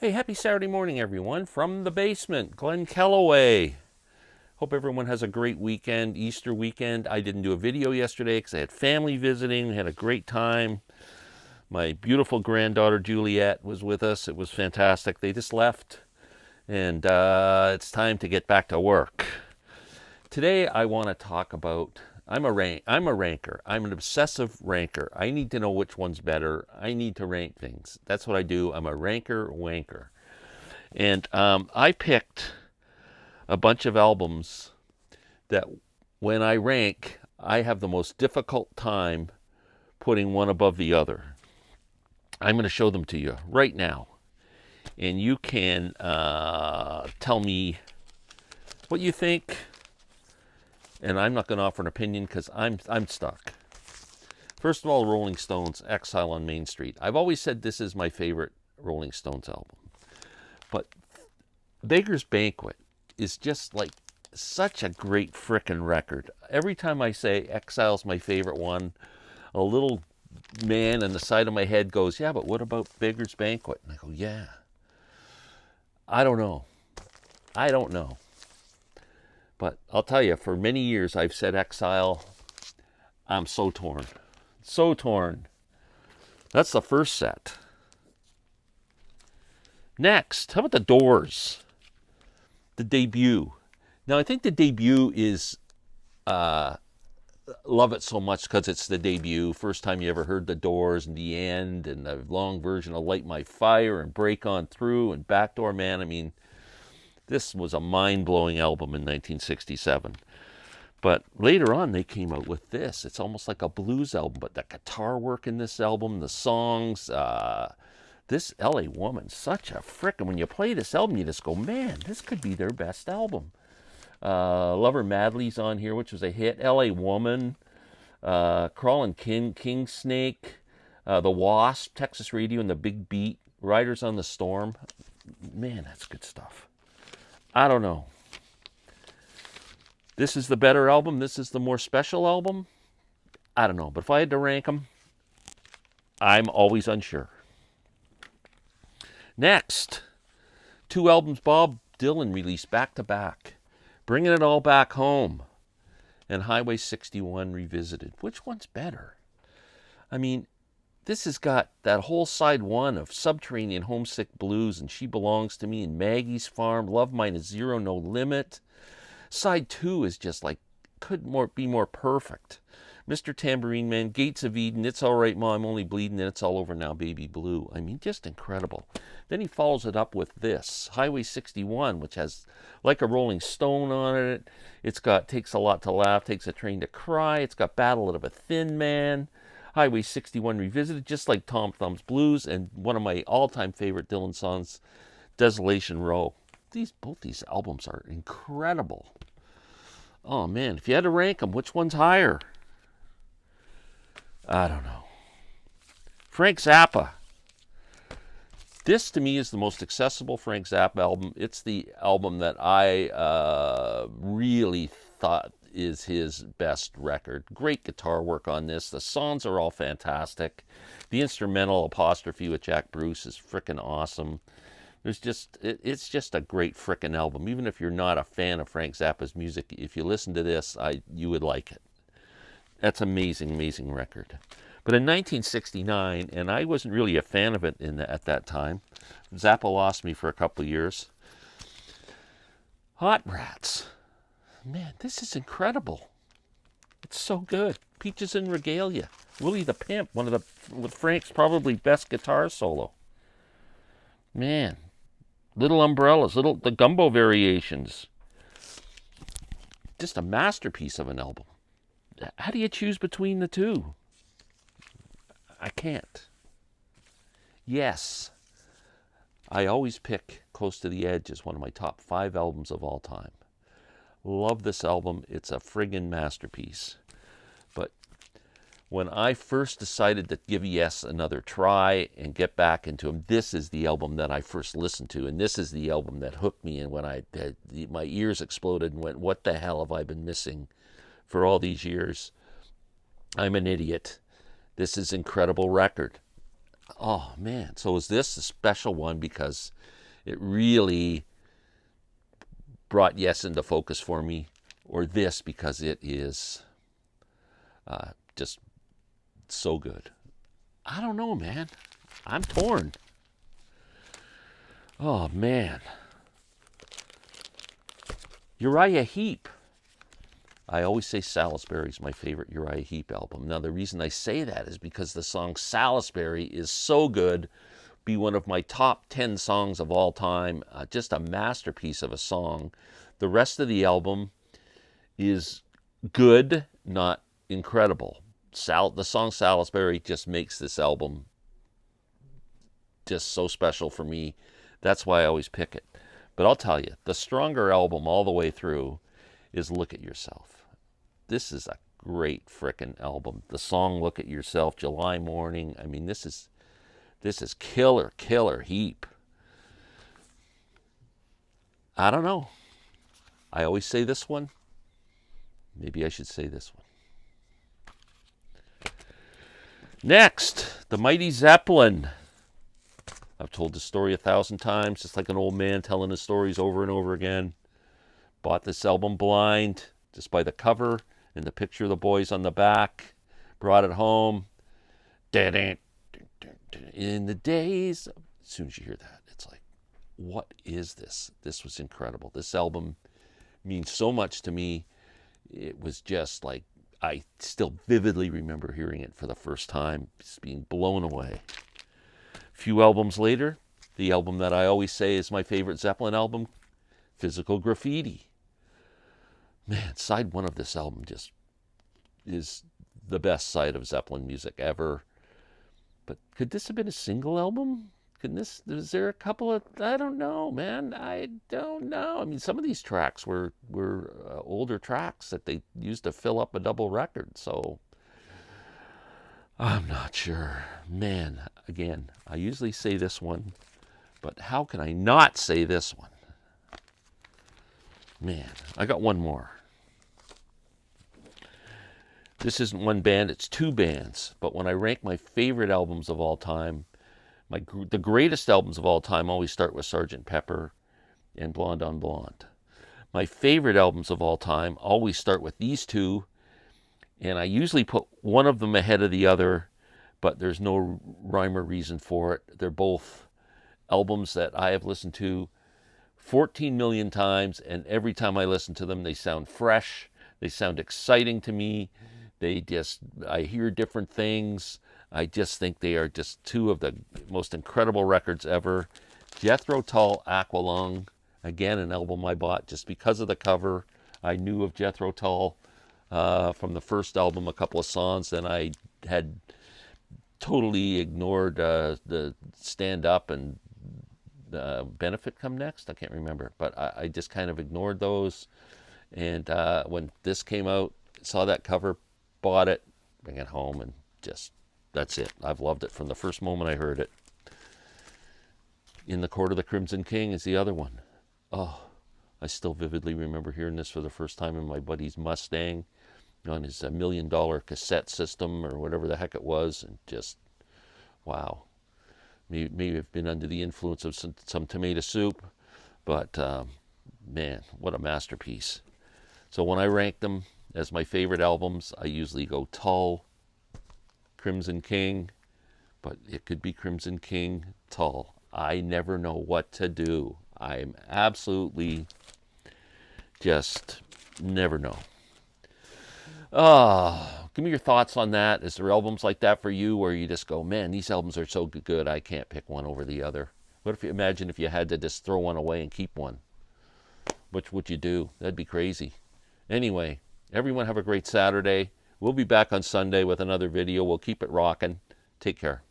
Hey, happy Saturday morning, everyone. From the basement, Glenn Kellaway. Hope everyone has a great weekend, Easter weekend. I didn't do a video yesterday because I had family visiting. We had a great time. My beautiful granddaughter Juliet was with us. It was fantastic. They just left, and it's time to get back to work. Today, I want to talk about. I'm a ranker. I'm an obsessive ranker. I need to know which one's better. I need to rank things. That's what I do. I'm a ranker wanker. And I picked a bunch of albums that when I rank, I have the most difficult time putting one above the other. I'm going to show them to you right now. And you can tell me what you think. And I'm not going to offer an opinion because I'm stuck. First of all, Rolling Stones, Exile on Main Street. I've always said this is my favorite Rolling Stones album. But Beggar's Banquet is just like such a great frickin' record. Every time I say Exile's my favorite one, a little man on the side of my head goes, yeah, but what about Beggar's Banquet? And I go, yeah. I don't know. I don't know. But I'll tell you, for many years I've said Exile. I'm so torn. So torn. That's the first set. Next, how about the Doors? The debut. Now, I think the debut is love it so much because it's the debut. First time you ever heard the Doors and the end and the long version of Light My Fire and Break On Through and Backdoor Man. I mean, this was a mind-blowing album in 1967. But later on, they came out with this. It's almost like a blues album, but the guitar work in this album, the songs, this LA Woman, such a frickin'. When you play this album, you just go, man, this could be their best album. Lover Madly's on here, which was a hit. LA Woman, Crawlin' King Snake, The Wasp, Texas Radio and the Big Beat, Riders on the Storm. Man, that's good stuff. I don't know. This is the better album. This is the more special album. I don't know. But if I had to rank them, I'm always unsure. Next, two albums Bob Dylan released back to back. Bringing It All Back Home and Highway 61 Revisited. Which one's better? I mean, this has got that whole side one of Subterranean Homesick Blues and She Belongs to Me and Maggie's Farm, Love Mine is Zero, No Limit. Side two is just like, be more perfect. Mr. Tambourine Man, Gates of Eden, It's All Right Ma, I'm Only Bleeding, and It's All Over Now, Baby Blue. I mean, just incredible. Then he follows it up with this, Highway 61, which has Like a Rolling Stone on it. It's got Takes a Lot to Laugh, Takes a Train to Cry. It's got Battle of a Thin Man. Highway 61 Revisited, just like Tom Thumb's Blues, and one of my all-time favorite Dylan songs, Desolation Row. Both these albums are incredible. Oh man, if you had to rank them, which one's higher? I don't know. Frank Zappa. This to me is the most accessible Frank Zappa album. It's the album that I really thought is his best record. Great guitar work on this. The songs are all fantastic. The instrumental Apostrophe with Jack Bruce is freaking awesome. It's just a great frickin' album. Even if you're not a fan of Frank Zappa's music, if you listen to this, you would like it. That's amazing, amazing record. But in 1969, and I wasn't really a fan of it at that time, Zappa lost me for a couple of years. Hot Rats. Man, this is incredible. It's so good. Peaches and Regalia. Willie the Pimp, with Frank's probably best guitar solo. Man, Little Umbrellas, the Gumbo Variations. Just a masterpiece of an album. How do you choose between the two? I can't. Yes, I always pick Close to the Edge as one of my top 5 albums of all time. Love this album. It's a friggin' masterpiece. But when I first decided to give Yes another try and get back into him, this is the album that I first listened to, and this is the album that hooked me. And when my ears exploded and went, what the hell have I been missing for all these years? I'm an idiot. This is an incredible record. Oh man, so is this a special one because it really brought Yes into focus for me, or this because it is just so good? I don't know, man. I'm torn. Oh man, Uriah Heep. I always say Salisbury's my favorite Uriah Heep album. Now, the reason I say that is because the song Salisbury is so good, be one of my top 10 songs of all time, just a masterpiece of a song. The rest of the album is good, not incredible. The song Salisbury just makes this album just so special for me. That's why I always pick it. But I'll tell you, the stronger album all the way through is Look at Yourself. This is a great frickin' album. The song Look at Yourself, July Morning. I mean, this is killer Heap. I don't know. I always say this one. Maybe I should say this one. Next, the Mighty Zeppelin. I've told this story 1,000 times, just like an old man telling his stories over and over again. Bought this album blind, just by the cover and the picture of the boys on the back. Brought it home. In the days. As soon as you hear that, it's like, what is this? This was incredible. This album means so much to me. It was just like, I still vividly remember hearing it for the first time, just being blown away. A few albums later, the album that I always say is my favorite Zeppelin album, Physical Graffiti. Man, side one of this album just is the best side of Zeppelin music ever. But could this have been a single album? Is there a couple of, I don't know, man. I don't know. I mean, some of these tracks were older tracks that they used to fill up a double record. So I'm not sure. Man, again, I usually say this one, but how can I not say this one? Man, I got one more. This isn't one band, it's two bands. But when I rank my favorite albums of all time, the greatest albums of all time always start with Sgt. Pepper and Blonde on Blonde. My favorite albums of all time always start with these two, and I usually put one of them ahead of the other, but there's no rhyme or reason for it. They're both albums that I have listened to 14 million times, and every time I listen to them, they sound fresh, they sound exciting to me. I hear different things. I just think they are just two of the most incredible records ever. Jethro Tull, Aqualung, again, an album I bought just because of the cover. I knew of Jethro Tull from the first album, a couple of songs, and I had totally ignored the Stand Up and Benefit Come Next. I can't remember, but I just kind of ignored those. And when this came out, saw that cover, bought it, bring it home, and just, that's it. I've loved it from the first moment I heard it. In the Court of the Crimson King is the other one. Oh, I still vividly remember hearing this for the first time in my buddy's Mustang on his $1 million cassette system or whatever the heck it was, and just, wow. Maybe I've been under the influence of some tomato soup, but man, what a masterpiece. So when I rank them as my favorite albums, I usually go Tull, Crimson King, but it could be Crimson King, Tull. I never know what to do. I'm absolutely just never know. Give me your thoughts on that. Is there albums like that for you where you just go, man, these albums are so good, I can't pick one over the other? What if you imagine if you had to just throw one away and keep one? Which would you do? That'd be crazy. Anyway, everyone have a great Saturday. We'll be back on Sunday with another video. We'll keep it rocking. Take care.